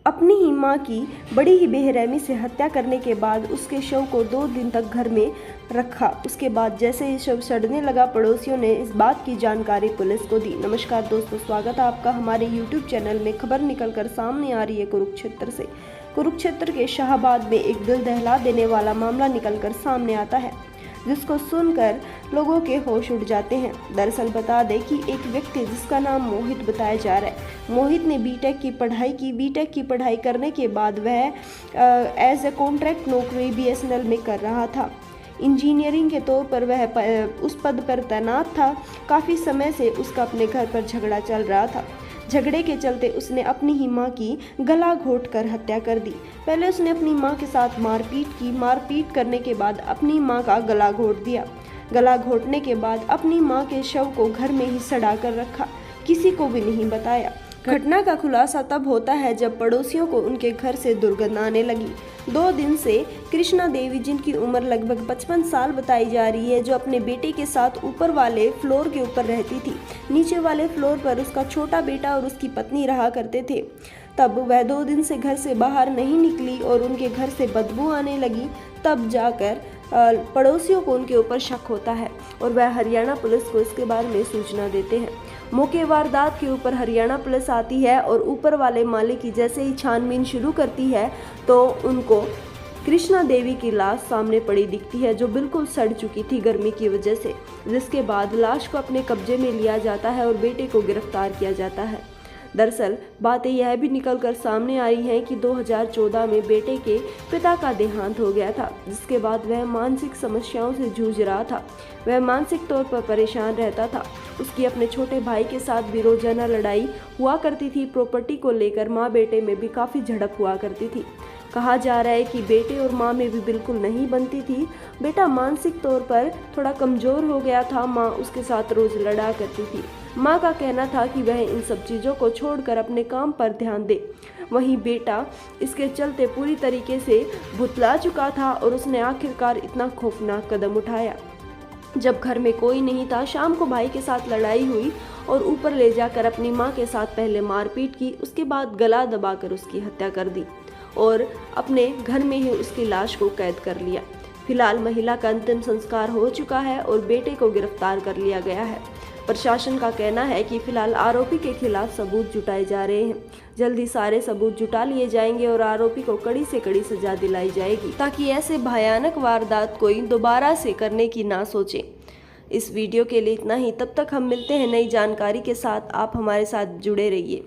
अपनी ही मां की बड़ी ही बेरहमी से हत्या करने के बाद उसके शव को 2 दिन तक घर में रखा। उसके बाद जैसे ही शव सड़ने लगा, पड़ोसियों ने इस बात की जानकारी पुलिस को दी। नमस्कार दोस्तों, स्वागत है आपका हमारे YouTube चैनल में। खबर निकलकर सामने आ रही है कुरुक्षेत्र से। कुरुक्षेत्र के शाहबाद में एक दिल दहला देने वाला मामला निकलकर सामने आता है, जिसको सुनकर लोगों के होश उड़ जाते हैं। दरअसल बता दें कि एक व्यक्ति जिसका नाम मोहित बताया जा रहा है, मोहित ने बीटेक की पढ़ाई करने के बाद वह एज ए कॉन्ट्रैक्ट नौकरी BSNL में कर रहा था। इंजीनियरिंग के तौर पर वह उस पद पर तैनात था। काफ़ी समय से उसका अपने घर पर झगड़ा चल रहा था। झगड़े के चलते उसने अपनी ही मां की गला घोंट कर हत्या कर दी। पहले उसने अपनी मां के साथ मारपीट करने के बाद अपनी मां का गला घोंट दिया। गला घोंटने के बाद अपनी मां के शव को घर में ही सड़ा कर रखा, किसी को भी नहीं बताया। घटना का खुलासा तब होता है जब पड़ोसियों को उनके घर से दुर्गंध आने लगी। 2 दिन से कृष्णा देवी, जिनकी उम्र लगभग 55 साल बताई जा रही है, जो अपने बेटे के साथ ऊपर वाले फ्लोर के ऊपर रहती थी, नीचे वाले फ्लोर पर उसका छोटा बेटा और उसकी पत्नी रहा करते थे। तब वह 2 दिन से घर से बाहर नहीं निकली और उनके घर से बदबू आने लगी। तब जाकर पड़ोसियों को उनके ऊपर शक होता है और वह हरियाणा पुलिस को इसके बारे में सूचना देते हैं। मौके वारदात के ऊपर हरियाणा पुलिस आती है और ऊपर वाले माले की जैसे ही छानबीन शुरू करती है तो उनको कृष्णा देवी की लाश सामने पड़ी दिखती है, जो बिल्कुल सड़ चुकी थी गर्मी की वजह से। जिसके बाद लाश को अपने कब्जे में लिया जाता है और बेटे को गिरफ्तार किया जाता है। दरअसल बातें यह भी निकलकर सामने आई हैं कि 2014 में बेटे के पिता का देहांत हो गया था, जिसके बाद वह मानसिक समस्याओं से जूझ रहा था। वह मानसिक तौर पर परेशान रहता था। उसकी अपने छोटे भाई के साथ भी रोजाना लड़ाई हुआ करती थी। प्रॉपर्टी को लेकर माँ बेटे में भी काफ़ी झड़प हुआ करती थी। कहा जा रहा है कि बेटे और माँ में भी बिल्कुल नहीं बनती थी। बेटा मानसिक तौर पर थोड़ा कमज़ोर हो गया था। माँ उसके साथ रोज़ लड़ा करती थी। माँ का कहना था कि वह इन सब चीज़ों को छोड़कर अपने काम पर ध्यान दे। वहीं बेटा इसके चलते पूरी तरीके से भुतला चुका था और उसने आखिरकार इतना खौफनाक कदम उठाया। जब घर में कोई नहीं था, शाम को भाई के साथ लड़ाई हुई और ऊपर ले जाकर अपनी माँ के साथ पहले मारपीट की, उसके बाद गला दबाकर उसकी हत्या कर दी और अपने घर में ही उसकी लाश को कैद कर लिया। फिलहाल महिला का अंतिम संस्कार हो चुका है और बेटे को गिरफ्तार कर लिया गया है। प्रशासन का कहना है कि फिलहाल आरोपी के खिलाफ सबूत जुटाए जा रहे हैं। जल्दी सारे सबूत जुटा लिए जाएंगे और आरोपी को कड़ी से कड़ी सजा दिलाई जाएगी, ताकि ऐसे भयानक वारदात कोई दोबारा से करने की ना सोचे। इस वीडियो के लिए इतना ही। तब तक हम मिलते हैं नई जानकारी के साथ। आप हमारे साथ जुड़े रहिए।